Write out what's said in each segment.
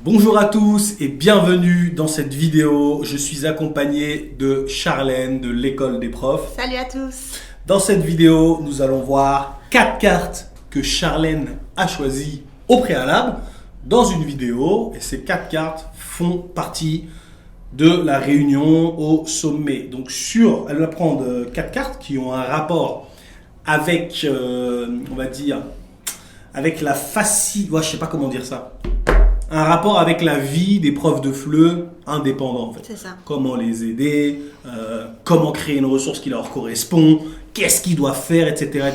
Bonjour à tous et bienvenue dans cette vidéo. Je suis accompagné de Charlène de l'école des profs. Salut à tous. Dans cette vidéo, nous allons voir 4 cartes que Charlène a choisies au préalable dans une vidéo. Et ces 4 cartes font partie de la réunion au sommet. Donc elle va prendre 4 cartes qui ont un rapport avec, on va dire, avec la facilité, je sais pas comment dire ça. Un rapport avec la vie des profs de FLE indépendants en fait. C'est ça. Comment les aider, comment créer une ressource qui leur correspond, qu'est-ce qu'ils doivent faire, etc.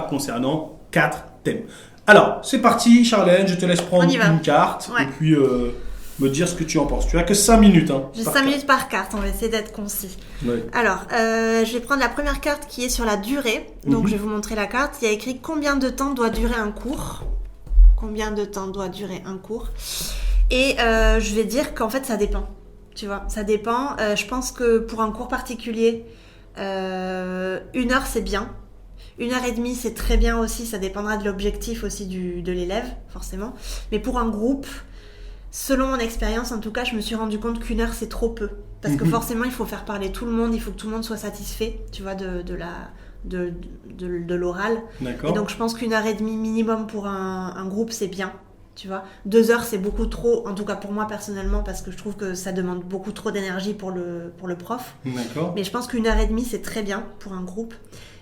concernant 4 thèmes. Alors, c'est parti Charlène, je te laisse prendre une carte et puis me dire ce que tu en penses. Tu as que 5 minutes. J'ai 5 minutes par carte, on va essayer d'être concis. Ouais. Alors, je vais prendre la première carte qui est sur la durée. Donc, je vais vous montrer la carte. Il y a écrit combien de temps doit durer un cours. Combien de temps doit durer un cours. Et je vais dire qu'en fait, ça dépend. Tu vois, ça dépend. Je pense que pour un cours particulier, 1 heure, c'est bien. 1h30, c'est très bien aussi. Ça dépendra de l'objectif aussi de l'élève, forcément. Mais pour un groupe, selon mon expérience, en tout cas, je me suis rendu compte qu'1 heure, c'est trop peu. Parce que forcément, il faut faire parler tout le monde. Il faut que tout le monde soit satisfait, tu vois, de l'oral. D'accord. Et donc je pense qu'1h30 minimum pour un groupe c'est bien, tu vois. 2 heures c'est beaucoup trop, en tout cas pour moi personnellement, parce que je trouve que ça demande beaucoup trop d'énergie pour le prof. D'accord. Mais je pense qu'1h30 c'est très bien pour un groupe.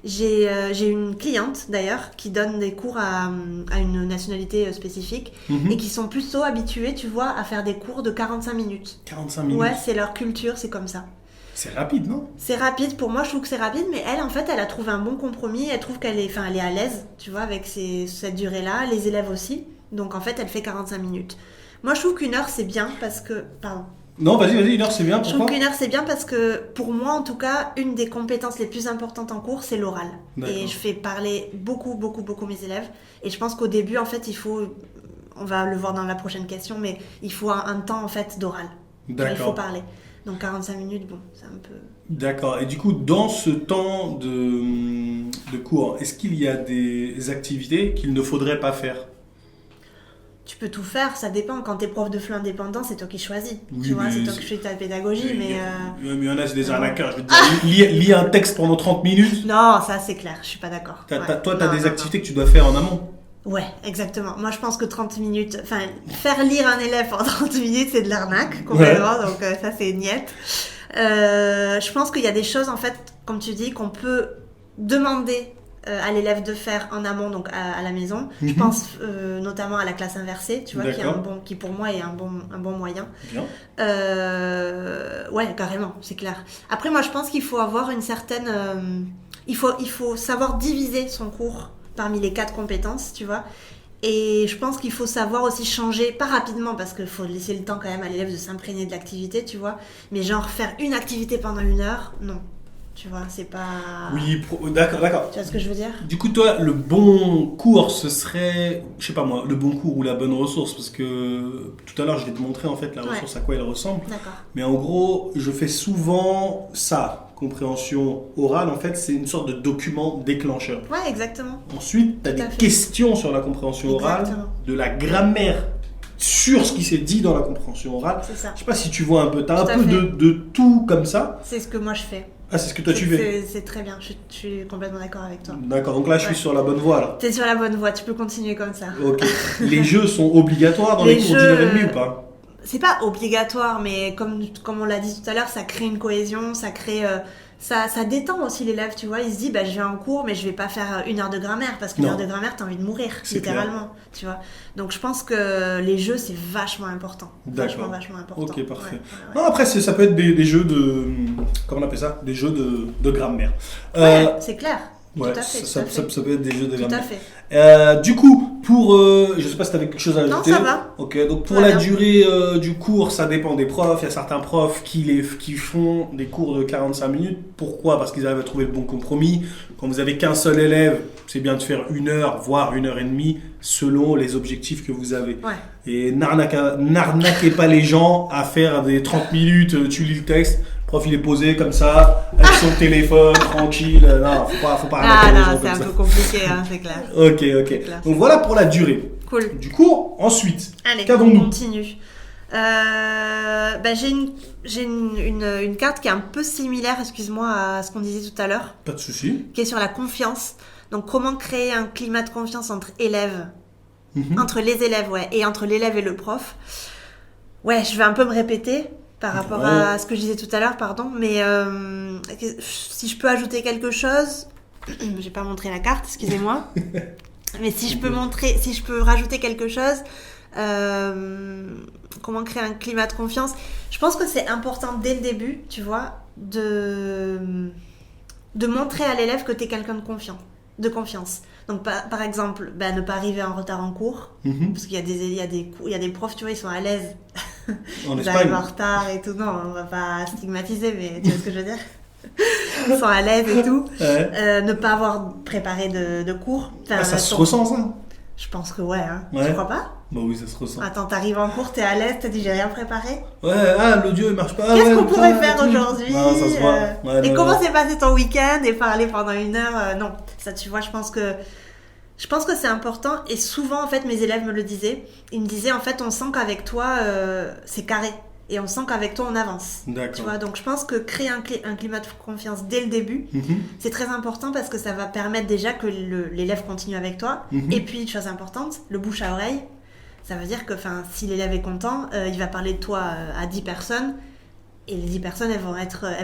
J'ai une cliente d'ailleurs qui donne des cours à une nationalité spécifique et qui sont plutôt habitués, tu vois, à faire des cours de 45 minutes. 45 minutes. Ouais, c'est leur culture, c'est comme ça. C'est rapide, non ? C'est rapide, pour moi je trouve que c'est rapide, mais elle en fait elle a trouvé un bon compromis, elle trouve qu'elle est à l'aise, tu vois, avec cette durée-là, les élèves aussi, donc en fait elle fait 45 minutes. Moi je trouve qu'1 heure c'est bien parce que... Pardon. Non, vas-y, 1 heure c'est bien, pourquoi ? Je trouve qu'1 heure c'est bien parce que pour moi en tout cas, une des compétences les plus importantes en cours c'est l'oral. D'accord. Et je fais parler beaucoup mes élèves, et je pense qu'au début en fait il faut, on va le voir dans la prochaine question, mais il faut un temps en fait d'oral. D'accord. Il faut parler. Donc 45 minutes, bon, c'est un peu... D'accord. Et du coup, dans ce temps de cours, est-ce qu'il y a des activités qu'il ne faudrait pas faire ? Tu peux tout faire, ça dépend. Quand tu es prof de FLE indépendant, c'est toi qui choisis. Oui, tu vois, c'est toi qui fais ta pédagogie, mais... Mais il y en a, c'est des arnaqueurs. Je veux dire, lis un texte pendant 30 minutes. Non, ça c'est clair, je suis pas d'accord. Toi, tu as des activités que tu dois faire en amont. Ouais, exactement. Moi, je pense que 30 minutes... Enfin, faire lire un élève pendant 30 minutes, c'est de l'arnaque, complètement. Ouais. Donc, ça, c'est niette. Je pense qu'il y a des choses, en fait, comme tu dis, qu'on peut demander à l'élève de faire en amont, donc à la maison. Je pense notamment à la classe inversée, tu vois, qui pour moi est un bon moyen. Bien. Ouais, carrément, c'est clair. Après, moi, je pense qu'il faut avoir une certaine... il faut savoir diviser son cours parmi les 4 compétences, tu vois. Et je pense qu'il faut savoir aussi changer, pas rapidement, parce qu'il faut laisser le temps quand même à l'élève de s'imprégner de l'activité, tu vois. Mais genre faire une activité pendant 1 heure, non. Tu vois, c'est pas... Oui, d'accord. Tu vois ce que je veux dire ? Du coup, toi, le bon cours, ce serait, je sais pas moi, le bon cours ou la bonne ressource, parce que tout à l'heure, je vais te montrer en fait la ressource, à quoi elle ressemble. D'accord. Mais en gros, je fais souvent ça. Compréhension orale, en fait, c'est une sorte de document déclencheur. Ouais, exactement. Ensuite, tu as des questions sur la compréhension orale, de la grammaire sur ce qui s'est dit dans la compréhension orale. C'est ça. Je sais pas si tu vois un peu, tu as un peu de tout comme ça. C'est ce que moi je fais. Ah, c'est ce que toi tu fais. C'est très bien, je suis complètement d'accord avec toi. D'accord, donc là je suis sur la bonne voie là. T'es sur la bonne voie, tu peux continuer comme ça. Ok. Les jeux sont obligatoires dans les cours d'1h30 ou pas ? C'est pas obligatoire, mais comme on l'a dit tout à l'heure, ça crée une cohésion, ça crée... Ça détend aussi l'élève, tu vois. Il se dit, je vais en cours, mais je vais pas faire 1 heure de grammaire, parce qu'une heure de grammaire, t'as envie de mourir, littéralement, tu vois. Donc je pense que les jeux, c'est vachement important. D'accord. Vachement important. Ok, parfait. Ouais. Non, après, ça peut être des jeux de... Comment on appelle ça ? Des jeux de grammaire. Ouais, c'est clair. Ouais, tout à fait, ça peut être des jeux de grammaire. Tout à fait. Du coup, pour... je sais pas si tu avais quelque chose à ajouter. Non, ça va. Ok, donc pour la durée du cours, ça dépend des profs. Il y a certains profs qui font des cours de 45 minutes. Pourquoi ? Parce qu'ils arrivent à trouver le bon compromis. Quand vous avez qu'un seul élève, c'est bien de faire 1 heure, voire 1h30, selon les objectifs que vous avez. Ouais. Et n'arnaquez pas les gens à faire des 30 minutes, tu lis le texte. Le prof il est posé comme ça, avec son téléphone, tranquille. Non, faut pas arnaquer les gens comme ça. C'est un peu compliqué, hein, c'est clair. Ok. Donc voilà pour la durée. Cool. Du coup, ensuite, allez, qu'avons-nous ? On continue. J'ai une carte qui est un peu similaire, excuse-moi, à ce qu'on disait tout à l'heure. Pas de souci. Qui est sur la confiance. Donc, comment créer un climat de confiance entre élèves, entre les élèves, et entre l'élève et le prof. Ouais, je vais un peu me répéter par rapport à ce que je disais tout à l'heure, pardon. Mais si je peux ajouter quelque chose, j'ai pas montré la carte, excusez-moi. Mais si je peux rajouter quelque chose, comment créer un climat de confiance. Je pense que c'est important dès le début, tu vois, de montrer à l'élève que tu es quelqu'un de confiance. Donc par exemple, ne pas arriver en retard en cours, parce qu'il y a des profs, tu vois, ils sont à l'aise. Ils arrivent en retard et tout. Non, on va pas stigmatiser, mais tu vois ce que je veux dire. Ils sont à l'aise et tout. Ne pas avoir préparé de cours. Enfin, ça se ressent, ça. Je pense que tu crois pas? Bah oui, ça se ressent. Attends, t'arrives en cours, t'es à l'aise, t'as dit j'ai rien préparé. L'audio il marche pas. Qu'est-ce qu'on pourrait faire aujourd'hui? Non, ça se voit. Et comment s'est passé ton week-end et parler pendant 1 heure? Non, ça tu vois, je pense que c'est important. Et souvent en fait mes élèves me le disaient. Ils me disaient en fait on sent qu'avec toi c'est carré. Et on sent qu'avec toi, on avance. D'accord. Tu vois, donc je pense que créer un climat de confiance dès le début, c'est très important parce que ça va permettre déjà que l'élève continue avec toi. Et puis, une chose importante, le bouche à oreille, ça veut dire que si l'élève est content, il va parler de toi à 10 personnes. Et les 10 personnes, elles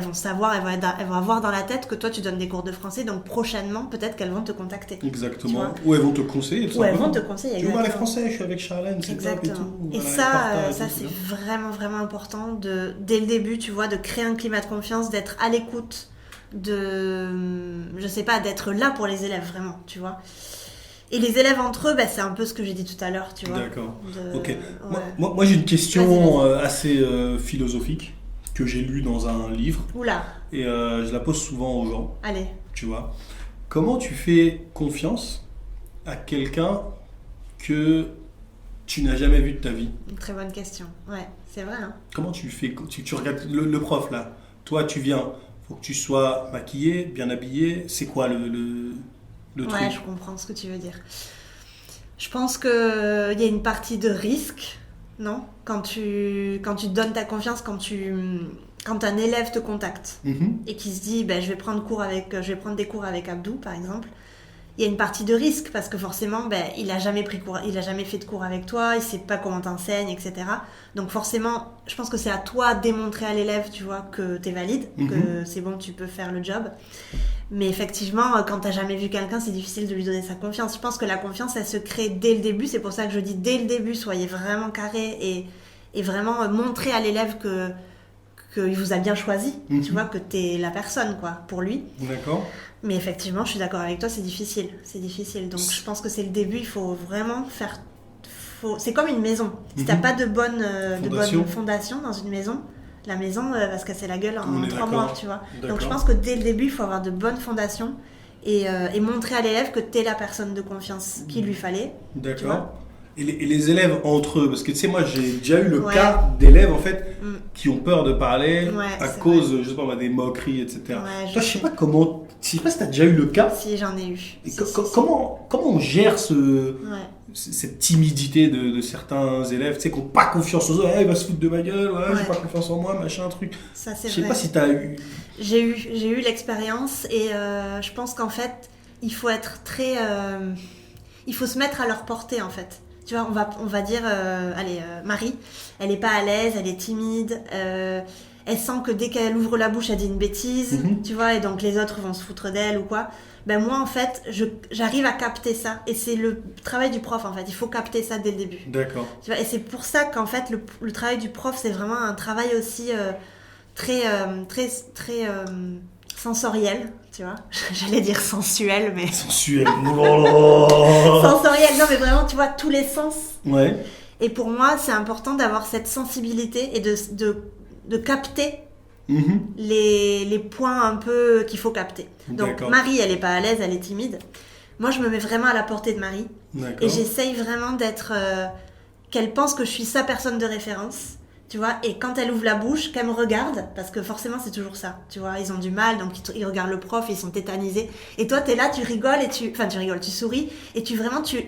vont savoir, elles vont avoir dans la tête que toi, tu donnes des cours de français. Donc, prochainement, peut-être qu'elles vont te contacter. Exactement. Ou elles vont te conseiller. Ou elles vont te conseiller, exactement. Tu vois, les Français, je suis avec Charlène, c'est top et tout. Et ça c'est vraiment, vraiment important dès le début, tu vois, de créer un climat de confiance, d'être à l'écoute, d'être là pour les élèves, vraiment, tu vois. Et les élèves entre eux, c'est un peu ce que j'ai dit tout à l'heure, tu vois. D'accord. Ok. Moi, j'ai une question assez philosophique que j'ai lue dans un livre. Oula. Et je la pose souvent aux gens. Allez. Tu vois. Comment tu fais confiance à quelqu'un que tu n'as jamais vu de ta vie? Une très bonne question. Ouais, c'est vrai. Hein. Comment tu fais? Tu regardes le prof là. Toi, tu viens. Faut que tu sois maquillé, bien habillé. C'est quoi le truc? Ouais, je comprends ce que tu veux dire. Je pense qu'il y a une partie de risque, non? Quand tu donnes ta confiance, quand un élève te contacte et qui se dit je vais prendre des cours avec Abdou, par exemple, il y a une partie de risque parce que forcément, il n'a jamais fait de cours avec toi, il ne sait pas comment t'enseignes, etc. Donc forcément, je pense que c'est à toi de démontrer à l'élève, tu vois, que tu es valide, que c'est bon, tu peux faire le job. Mais effectivement, quand tu n'as jamais vu quelqu'un, c'est difficile de lui donner sa confiance. Je pense que la confiance, elle se crée dès le début. C'est pour ça que je dis dès le début, soyez vraiment carré et vraiment montrer à l'élève qu'il vous a bien choisi, tu vois, que tu es la personne, quoi, pour lui. D'accord. Mais effectivement, je suis d'accord avec toi, c'est difficile. Donc je pense que c'est le début, il faut vraiment faire... C'est comme une maison. Si tu n'as pas de bonne fondation dans une maison, la maison va se casser la gueule en 3 mois, tu vois. D'accord. Donc je pense que dès le début, il faut avoir de bonnes fondations et montrer à l'élève que tu es la personne de confiance qu'il lui fallait. D'accord. Et les élèves entre eux, parce que tu sais, moi j'ai déjà eu le cas d'élèves en fait qui ont peur de parler à cause, je sais pas, des moqueries, etc. Ouais, Toi, je sais pas si t'as déjà eu le cas. Si, j'en ai eu. Comment on gère cette timidité de certains élèves, tu sais, qui n'ont pas confiance aux autres, il va se foutre de ma gueule, j'ai pas confiance en moi, machin, truc. Ça, c'est vrai. Je sais pas si t'as eu... J'ai eu l'expérience et je pense qu'en fait, il faut être très... il faut se mettre à leur portée, en fait. Tu vois, on va dire, Marie, elle est pas à l'aise, elle est timide, elle sent que dès qu'elle ouvre la bouche, elle dit une bêtise, tu vois, et donc les autres vont se foutre d'elle ou quoi. Moi, en fait, j'arrive à capter ça, et c'est le travail du prof, en fait. Il faut capter ça dès le début. D'accord. Tu vois, et c'est pour ça qu'en fait, le travail du prof, c'est vraiment un travail aussi très sensoriel, tu vois. J'allais dire sensuel, mais... Sensuel, sensoriel, non, mais vraiment, tu vois, tous les sens. Ouais. Et pour moi, c'est important d'avoir cette sensibilité et de capter les points un peu qu'il faut capter. Donc, D'accord. Marie, elle est pas à l'aise, elle est timide. Moi, je me mets vraiment à la portée de Marie. D'accord. Et j'essaye vraiment d'être... qu'elle pense que je suis sa personne de référence. tu vois, et quand elle ouvre la bouche, qu'elle me regarde, parce que forcément c'est toujours ça, tu vois, ils ont du mal, donc ils regardent le prof, ils sont tétanisés, et toi t'es là, tu rigoles, tu souris, et tu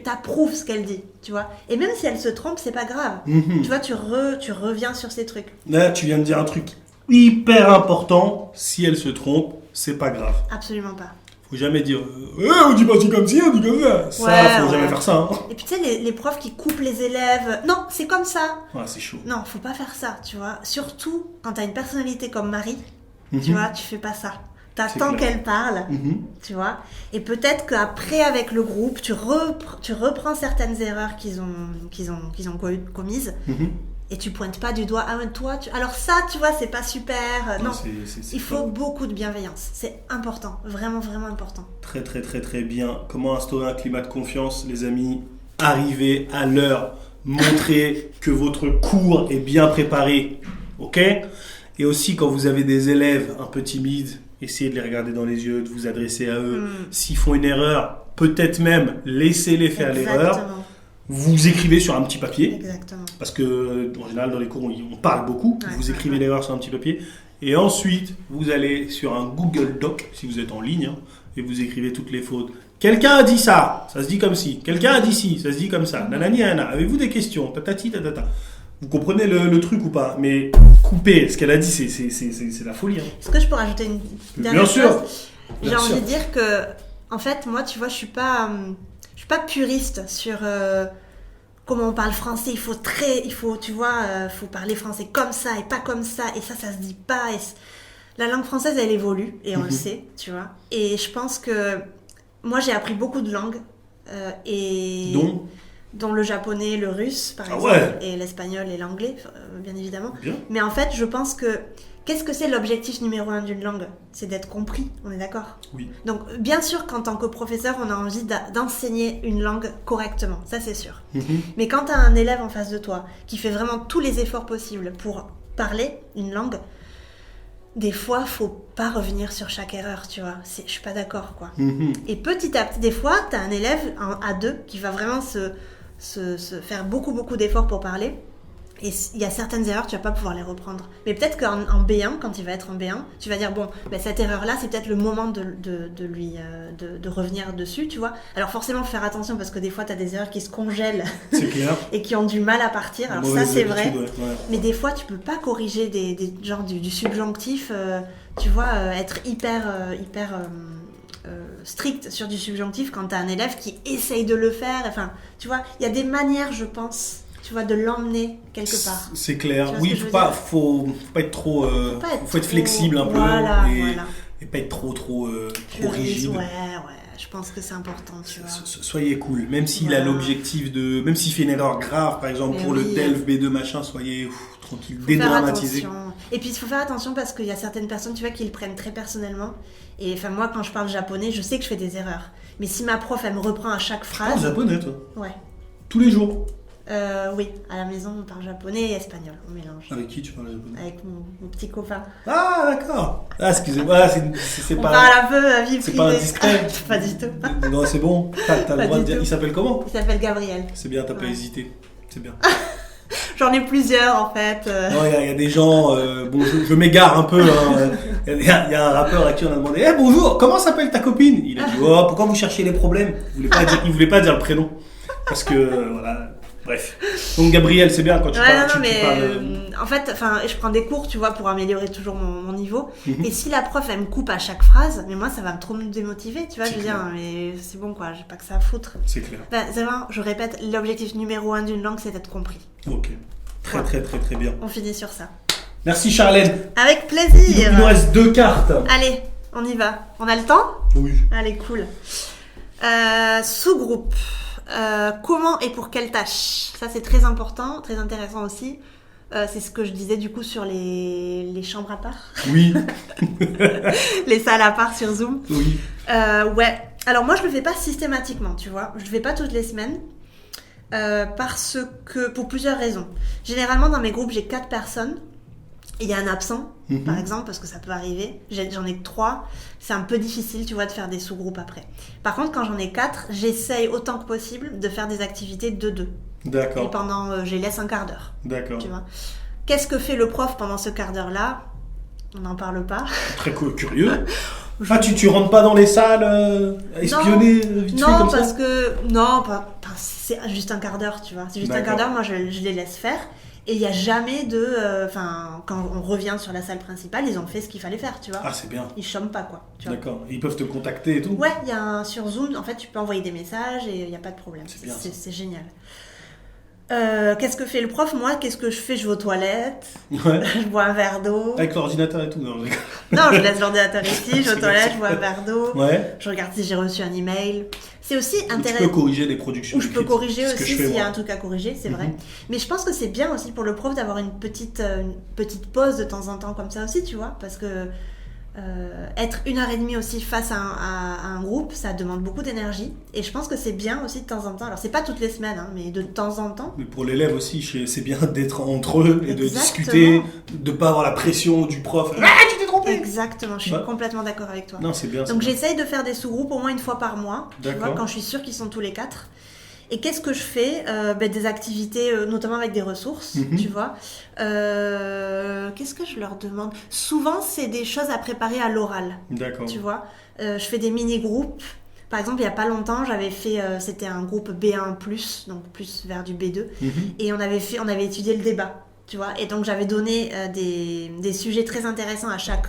t'approuves ce qu'elle dit, tu vois, et même si elle se trompe, c'est pas grave, tu vois, tu reviens sur ces trucs. Là, tu viens de dire un truc hyper important, si elle se trompe, c'est pas grave. Absolument pas. Faut jamais dire on dit pas comme ci, on dit comme ça. Ça, faut jamais faire ça. Hein. Et puis tu sais, les profs qui coupent les élèves. Non, c'est comme ça. Ouais, c'est chaud. Non, faut pas faire ça, tu vois. Surtout quand t'as une personnalité comme Marie, tu vois, tu fais pas ça. T'attends qu'elle parle, tu vois. Et peut-être qu'après, avec le groupe, tu reprends certaines erreurs qu'ils ont commises. Et tu pointes pas du doigt, toi, alors ça, tu vois, c'est pas super. Non, il faut beaucoup de bienveillance. C'est important, vraiment, vraiment important. Très, très, très, très bien. Comment instaurer un climat de confiance, les amis? Arrivez à l'heure. Montrez que votre cours est bien préparé. Ok? Et aussi, quand vous avez des élèves un peu timides, essayez de les regarder dans les yeux, de vous adresser à eux. S'ils font une erreur, peut-être même laissez-les faire l'erreur. Vous écrivez sur un petit papier. Exactement. Parce que, en général, dans les cours, on parle beaucoup. Vous écrivez l'erreur sur un petit papier. Et ensuite, vous allez sur un Google Doc, si vous êtes en ligne, hein, et vous écrivez toutes les fautes. Quelqu'un a dit ça, ça se dit comme ci. Quelqu'un a dit ci, ça se dit comme ça. Nanani, nana. Avez-vous des questions? Tatati, tatata. Vous comprenez le truc ou pas? Mais couper, ce qu'elle a dit, c'est la folie. Hein. Est-ce que je peux rajouter une dernière chose? Bien sûr. J'ai envie sûr. de dire que, en fait, moi, tu vois, je suis pas puriste sur comment on parle français. Il faut, tu vois, faut parler français comme ça et pas comme ça. Et ça se dit pas. La langue française, elle évolue et on le sait, tu vois. Et je pense que moi, j'ai appris beaucoup de langues dont le japonais, le russe, par exemple, et l'espagnol et l'anglais, bien évidemment. Bien. Mais en fait, je pense que qu'est-ce que c'est l'objectif numéro 1 d'une langue? C'est d'être compris, on est d'accord? Oui. Donc, bien sûr qu'en tant que professeur, on a envie d'enseigner une langue correctement, ça c'est sûr. Mais quand tu as un élève en face de toi qui fait vraiment tous les efforts possibles pour parler une langue, des fois, faut pas revenir sur chaque erreur, tu vois. Je suis pas d'accord, quoi. Et petit à petit, des fois, tu as un élève à deux qui va vraiment se faire beaucoup, beaucoup d'efforts pour parler. Et il y a certaines erreurs, tu vas pas pouvoir les reprendre. Mais peut-être qu'en B1, quand il va être en B1, tu vas dire, bon, ben, cette erreur-là, c'est peut-être le moment de revenir dessus, tu vois. Alors forcément, faire attention, parce que des fois, tu as des erreurs qui se congèlent et qui ont du mal à partir. Alors ça, c'est vrai. Ouais. Mais des fois, tu peux pas corriger des genres du subjonctif, tu vois, être hyper strict sur du subjonctif quand tu as un élève qui essaye de le faire. Enfin, tu vois, il y a des manières, je pense, tu vois, de l'emmener quelque part. C'est clair. Oui, faut pas être trop. Faut être flexible un peu. Et pas être trop rigide. Ouais. Je pense que c'est important, tu vois. Soyez cool. Même s'il a l'objectif de. Même s'il fait une erreur grave, par exemple, pour le TELF B2 machin, soyez tranquille, dédramatisez. Et puis il faut faire attention parce qu'il y a certaines personnes, tu vois, qui le prennent très personnellement. Et enfin, moi, quand je parle japonais, je sais que je fais des erreurs. Mais si ma prof, elle me reprend à chaque phrase. Tu parles japonais, toi? Ouais. Tous les jours? Oui, à la maison, on parle japonais et espagnol, on mélange. Avec qui tu parles japonais? Avec mon petit copain. Ah, d'accord. Ah, excusez-moi, c'est on pas... On parle un peu à vie privée. C'est pas indiscret. Pas du tout. Non, c'est bon. T'as le droit de dire. Il s'appelle comment? Il s'appelle Gabriel. C'est bien, t'as pas hésité. C'est bien. J'en ai plusieurs, en fait. Non, il y a des gens... bon, je m'égare un peu. Hein. Il y a un rappeur à qui on a demandé « bonjour, comment s'appelle ta copine ?» Il a dit « oh, pourquoi vous cherchez les problèmes ?» Il voulait pas dire le prénom. Parce que, voilà... Bref. Donc Gabriel, c'est bien quand tu parles. En fait, je prends des cours, tu vois, pour améliorer toujours mon niveau. Et si la prof, elle me coupe à chaque phrase, mais moi, ça va trop me démotiver, tu vois. Je veux dire, mais c'est bon, quoi, j'ai pas que ça à foutre. C'est clair. C'est vrai, je répète, l'objectif numéro 1 d'une langue, c'est d'être compris. Ok. Très bien. On finit sur ça. Merci Charlène. Avec plaisir. Il nous reste 2 cartes. Allez, on y va. On a le temps? Oui. Allez, cool. Sous-groupe. Comment et pour quelle tâche? Ça, c'est très important, très intéressant aussi. C'est ce que je disais du coup sur les chambres à part. Oui. Les salles à part sur Zoom. Oui. Ouais. Alors moi, je le fais pas systématiquement, tu vois. Je le fais pas toutes les semaines. Parce que, pour plusieurs raisons. Généralement, dans mes groupes, j'ai 4 personnes. Il y a un absent, par exemple, parce que ça peut arriver. J'en ai 3. C'est un peu difficile, tu vois, de faire des sous-groupes après. Par contre, quand j'en ai 4, j'essaye autant que possible de faire des activités de 2. D'accord. Et je les laisse un quart d'heure. D'accord. Tu vois. Qu'est-ce que fait le prof pendant ce quart d'heure-là? On n'en parle pas. Très curieux. Ah, tu rentres pas dans les salles espionner vite fait comme ça? Non, parce que... Non, c'est juste un quart d'heure, tu vois. C'est juste un quart d'heure, moi je les laisse faire. Et il n'y a jamais de... quand on revient sur la salle principale, ils ont fait ce qu'il fallait faire, tu vois. Ah, c'est bien. Ils chôment pas, quoi. D'accord. Ils peuvent te contacter et tout? Ouais, il y a sur Zoom, en fait, tu peux envoyer des messages et il n'y a pas de problème. C'est bien. C'est génial. Qu'est-ce que fait le prof? Moi, qu'est-ce que je fais? Je vais aux toilettes, Ouais. je bois un verre d'eau. Avec l'ordinateur et tout? Non, Je laisse l'ordinateur ici, je vais aux toilettes, je bois un verre d'eau. Ouais. Je regarde si j'ai reçu un email. C'est aussi intéressant. Tu peux corriger des productions. Ou je peux corriger aussi s'il y a moi. un truc à corriger, c'est vrai. Mais je pense que c'est bien aussi pour le prof d'avoir une petite pause de temps en temps comme ça aussi, tu vois. Parce que être 1h30 aussi face à un groupe, ça demande beaucoup d'énergie. Et je pense que c'est bien aussi de temps en temps. Alors, c'est pas toutes les semaines, hein, mais de temps en temps. Mais pour l'élève aussi, c'est bien d'être entre eux et de discuter, de pas avoir la pression du prof. Ah, tu t'es trompé! Exactement, je suis complètement d'accord avec toi. Non, c'est bien. Donc, j'essaye de faire des sous-groupes au moins une fois par mois, tu vois, quand je suis sûre qu'ils sont tous les 4. Et qu'est-ce que je fais? Des activités, notamment avec des ressources, tu vois. Qu'est-ce que je leur demande? Souvent, c'est des choses à préparer à l'oral. D'accord. Tu vois. Je fais des mini-groupes. Par exemple, il n'y a pas longtemps, j'avais fait... c'était un groupe B1+, donc plus vers du B2. Et on avait étudié le débat. Tu vois, et donc j'avais donné des sujets très intéressants à chaque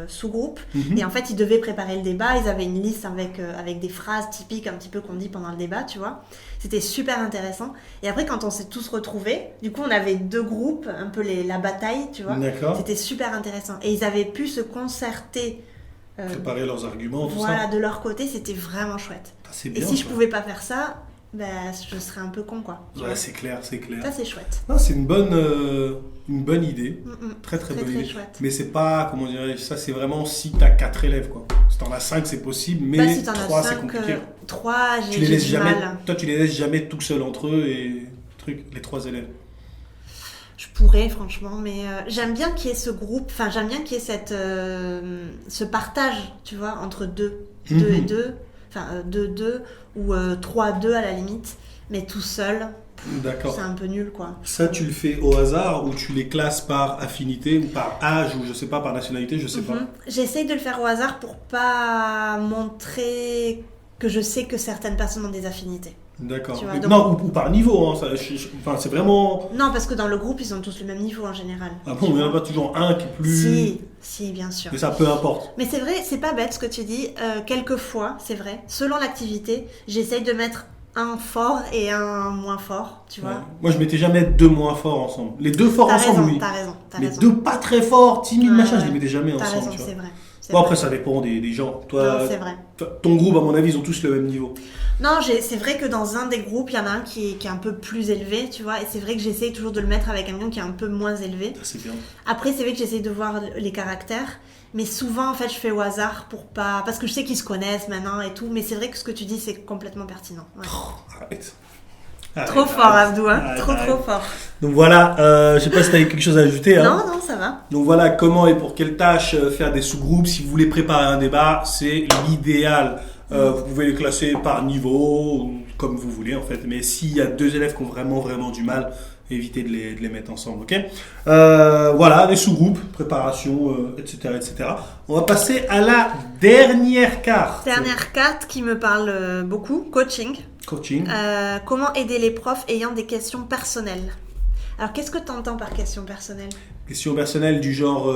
sous-groupe. Et en fait, ils devaient préparer le débat. Ils avaient une liste avec des phrases typiques un petit peu qu'on dit pendant le débat, tu vois. C'était super intéressant. Et après, quand on s'est tous retrouvés, du coup, on avait 2 groupes, un peu la bataille, tu vois. D'accord. C'était super intéressant. Et ils avaient pu se concerter. Préparer leurs arguments, tout ça. Voilà, de leur côté, c'était vraiment chouette. Ah, c'est bien, et si je pouvais pas faire ça... je serais un peu con, quoi. Ouais, c'est clair. Ça, c'est chouette. Ah, c'est une bonne idée. Très bonne idée. Chouette. Mais c'est pas, comment dirais-je, ça c'est vraiment si t'as 4 élèves, quoi. Si t'en as 5, c'est possible, mais si t'en 3, as 5, c'est compliqué. 3, Tu les laisses du jamais, mal. toi, tu les laisses jamais tout seuls entre eux et les 3 élèves. Je pourrais, franchement, mais j'aime bien qu'il y ait ce groupe, enfin, j'aime bien qu'il y ait ce partage, tu vois, entre 2 et 2. Enfin, 2 ou 3-2 à la limite, mais tout seul, d'accord. C'est un peu nul, quoi. Ça, tu le fais au hasard ou tu les classes par affinité ou par âge ou je sais pas, par nationalité, je sais pas. J'essaye de le faire au hasard pour pas montrer que je sais que certaines personnes ont des affinités. D'accord. Tu vois, donc... Non, ou par niveau, hein, enfin, c'est vraiment... Non, parce que dans le groupe, ils ont tous le même niveau en général. Ah bon, il n'y en a pas toujours un qui est plus... Si, bien sûr. Mais ça, peu importe. Mais c'est vrai, c'est pas bête ce que tu dis. Quelquefois, c'est vrai, selon l'activité, j'essaye de mettre un fort et un moins fort, tu vois. Ouais. Moi, je mettais jamais 2 moins forts ensemble. Les 2 forts ensemble, oui. T'as raison. Mais 2 pas très forts, timides, machin, je les mettais jamais ensemble. T'as raison, tu vois. c'est vrai. Bon, après, ça dépend des gens. Toi, non, c'est vrai. Ton groupe, à mon avis, ils ont tous le même niveau. Non, c'est vrai que dans un des groupes, il y en a un qui est un peu plus élevé, tu vois, et c'est vrai que j'essaye toujours de le mettre avec quelqu'un qui est un peu moins élevé. C'est bien. Après, c'est vrai que j'essaye de voir les caractères, mais souvent, en fait, je fais au hasard pour pas... Parce que je sais qu'ils se connaissent maintenant et tout, mais c'est vrai que ce que tu dis, c'est complètement pertinent. Ouais. Arrête. Trop fort, Abdou, hein. Trop fort. Donc voilà, je sais pas si tu avais quelque chose à ajouter. Hein. Non, ça va. Donc voilà, comment et pour quelle tâche faire des sous-groupes. Si vous voulez préparer un débat, c'est l'idéal. Vous pouvez les classer par niveau, comme vous voulez en fait. Mais s'il y a 2 élèves qui ont vraiment du mal, évitez de les mettre ensemble, ok? Voilà, les sous-groupes, préparation, etc. On va passer à la dernière carte. Dernière carte qui me parle beaucoup, coaching. Comment aider les profs ayant des questions personnelles. Alors, qu'est-ce que tu entends par questions personnelles? Questions personnelles du genre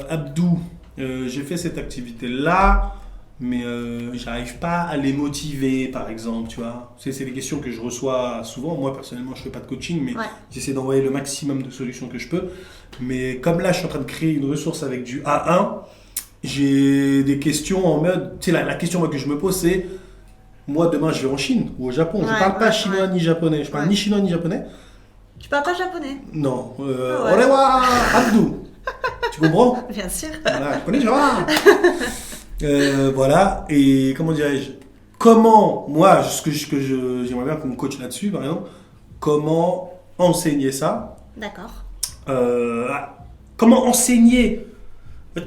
Abdou, j'ai fait cette activité-là, mais j'arrive pas à les motiver, par exemple, tu vois. C'est des questions que je reçois souvent. Moi, personnellement, je fais pas de coaching, mais j'essaie d'envoyer le maximum de solutions que je peux. Mais comme là, je suis en train de créer une ressource avec du A1, j'ai des questions en mode... Tu sais, la question que je me pose, c'est... Moi, demain, je vais en Chine ou au Japon. Je parle pas chinois ni japonais. Je parle ni chinois ni japonais. Tu parles pas japonais? Non. Orewa Abdou. Tu comprends? Bien sûr. Voilà, je connais, voilà. Et comment dirais-je? Comment, moi, j'aimerais bien qu'on me coach là-dessus, par exemple, comment enseigner ça? D'accord. Comment enseigner?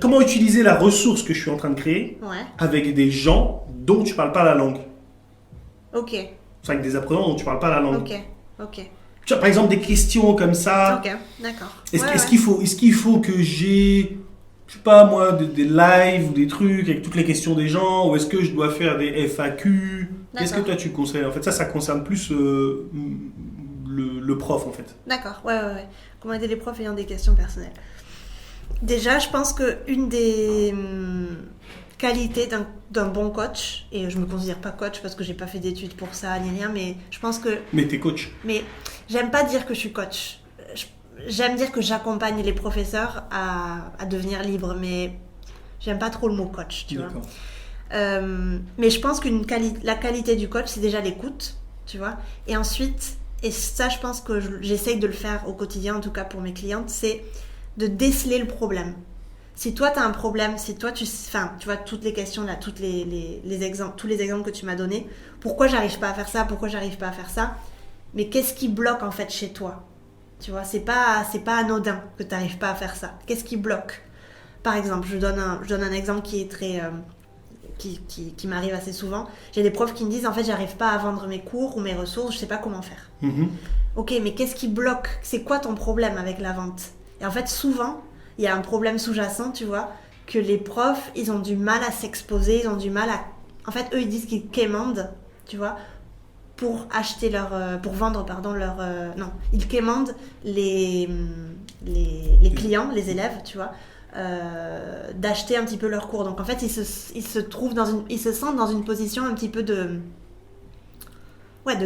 Comment utiliser la ressource que je suis en train de créer avec des gens dont tu parles pas la langue? Ok. C'est avec des apprenants dont tu parles pas la langue. Ok. Tu vois, par exemple, des questions comme ça. Ok, d'accord. Est-ce qu'il faut que j'ai, je sais pas moi, des lives ou des trucs avec toutes les questions des gens, ou est-ce que je dois faire des FAQ? Qu'est-ce que toi tu conseilles? En fait, ça concerne plus le prof, en fait. D'accord, ouais. Comment aider les profs ayant des questions personnelles. Déjà, je pense qu'une des qualités d'un bon coach, et je me considère pas coach parce que j'ai pas fait d'études pour ça ni rien, mais je pense que... Mais t'es coach. Mais j'aime pas dire que je suis coach. J'aime dire que j'accompagne les professeurs à devenir libres, mais j'aime pas trop le mot coach, tu vois. Mais je pense que la qualité du coach, c'est déjà l'écoute, tu vois. Et ensuite, et ça, je pense que j'essaye de le faire au quotidien, en tout cas pour mes clientes, c'est de déceler le problème. Si toi, tu as un problème, si toi, tu vois, toutes les questions, là, tous les exemples que tu m'as donnés, pourquoi j'arrive pas à faire ça, pourquoi j'arrive pas à faire ça, mais qu'est-ce qui bloque, en fait, chez toi? Tu vois, c'est pas anodin que tu n'arrives pas à faire ça. Qu'est-ce qui bloque? Par exemple, je donne un exemple qui est très... qui m'arrive assez souvent. J'ai des profs qui me disent, en fait, j'arrive pas à vendre mes cours ou mes ressources, je sais pas comment faire. Ok, mais qu'est-ce qui bloque? C'est quoi ton problème avec la vente? Et en fait, souvent, il y a un problème sous-jacent, tu vois, que les profs, ils ont du mal à s'exposer, ils ont du mal à... En fait, eux, ils disent qu'ils quémandent, tu vois, pour acheter pour vendre, leur... Non, ils quémandent les clients, les élèves, tu vois, d'acheter un petit peu leur cours. Donc, en fait, ils se sentent dans une position un petit peu de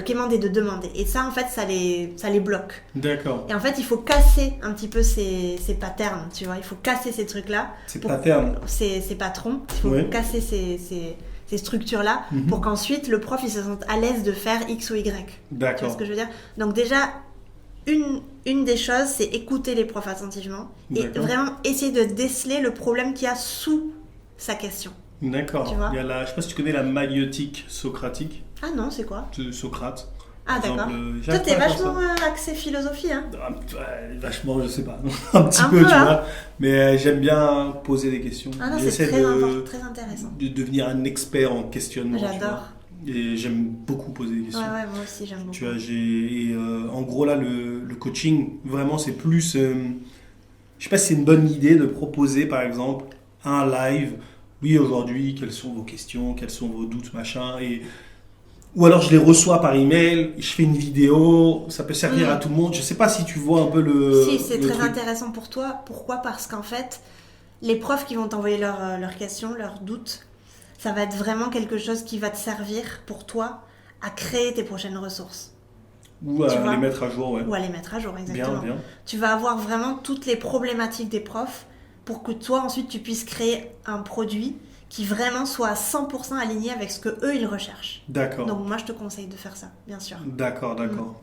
quémander, de demander. Et ça, en fait, ça les bloque. D'accord. Et en fait, il faut casser un petit peu ces patterns, tu vois. Il faut casser ces trucs-là. Ces patterns. Ces patrons. Il faut casser ces structures-là pour qu'ensuite, le prof, il se sente à l'aise de faire X ou Y. D'accord. Tu vois ce que je veux dire? Donc déjà, une des choses, c'est écouter les profs attentivement et vraiment essayer de déceler le problème qu'il y a sous sa question. D'accord. Il y a je sais pas si tu connais la maïeutique socratique. Ah non, c'est quoi? De Socrate. Ah d'accord. Toi, t'es vachement axé philosophie, hein? Vachement, je sais pas. Un petit peu, tu vois. Mais j'aime bien poser des questions. Ah non, c'est très intéressant. De devenir un expert en questionnement. J'adore. Et j'aime beaucoup poser des questions. Ouais, moi aussi, j'aime beaucoup. Tu vois, en gros, là, le coaching, vraiment, c'est plus... je sais pas si c'est une bonne idée de proposer, par exemple, un live. Oui, aujourd'hui, quelles sont vos questions, quels sont vos doutes, machin. Ou alors, je les reçois par email, je fais une vidéo, ça peut servir à tout le monde. Je sais pas si tu vois un peu Si, c'est très intéressant pour toi. Pourquoi? Parce qu'en fait, les profs qui vont t'envoyer leurs questions, leurs doutes, ça va être vraiment quelque chose qui va te servir pour toi à créer tes prochaines ressources. Ou à les mettre à jour, ouais. Ou à les mettre à jour, exactement. Bien. Tu vas avoir vraiment toutes les problématiques des profs pour que toi, ensuite, tu puisses créer un produit qui vraiment soit à 100% aligné avec ce que eux ils recherchent. D'accord. Donc moi, je te conseille de faire ça, bien sûr. D'accord.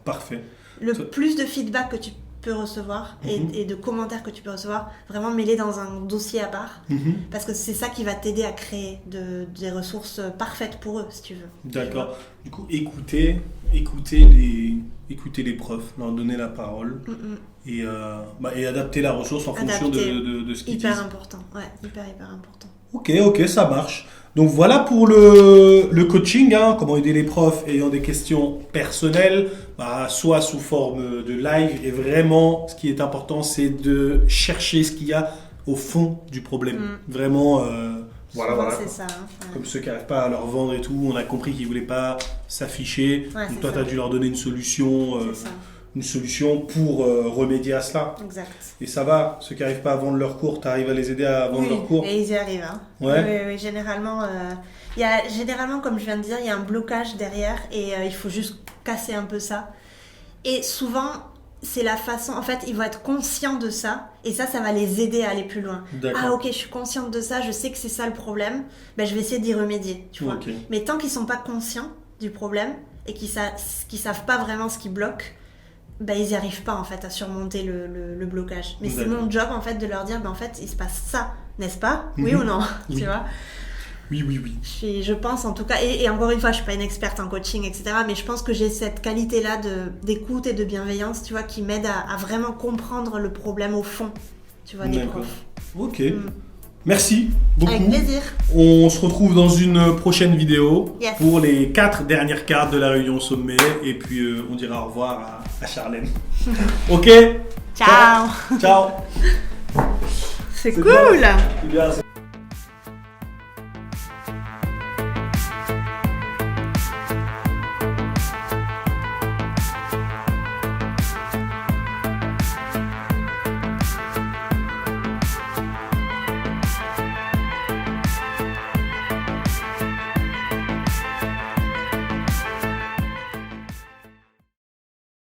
Parfait. Le plus de feedback que tu peux recevoir et de commentaires que tu peux recevoir, vraiment mets-les dans un dossier à part, parce que c'est ça qui va t'aider à créer des ressources parfaites pour eux, si tu veux. D'accord. Du coup, écoutez les profs, leur donner la parole et adapter la ressource en fonction de ce qu'ils disent. Hyper important, hyper important. Ok, ça marche. Donc voilà pour le coaching, comment aider les profs ayant des questions personnelles, soit sous forme de live. Et vraiment, ce qui est important, c'est de chercher ce qu'il y a au fond du problème. Vraiment, voilà. C'est ça. Comme ceux qui n'arrivent pas à leur vendre et tout, on a compris qu'ils ne voulaient pas s'afficher. Donc toi, tu as dû leur donner une solution. Une solution pour remédier à cela. Exact. Et ça va, ceux qui n'arrivent pas à vendre leur cours, tu arrives à les aider à vendre leur cours? Et ils y arrivent. Oui, généralement, comme je viens de dire, il y a un blocage derrière et il faut juste casser un peu ça. Et souvent, c'est la façon, en fait, ils vont être conscients de ça et ça va les aider à aller plus loin. D'accord. Ah ok, je suis consciente de ça, je sais que c'est ça le problème, je vais essayer d'y remédier, tu vois. Mais tant qu'ils ne sont pas conscients du problème et qu'ils savent pas vraiment ce qui bloque, ils n'y arrivent pas en fait à surmonter le blocage. Mais c'est mon job en fait de leur dire en fait il se passe ça, n'est-ce pas? Oui ou non? Oui. Tu vois? Oui. Je pense en tout cas, et encore une fois, je suis pas une experte en coaching, etc. Mais je pense que j'ai cette qualité-là d'écoute et de bienveillance, tu vois, qui m'aide à vraiment comprendre le problème au fond, tu vois, des profs. Ok. Merci beaucoup. Avec plaisir. On se retrouve dans une prochaine vidéo pour les 4 dernières cartes de la réunion sommet. Et puis on dira au revoir à à Charlène. Ok. Ciao. Ciao. C'est cool. C'est bien.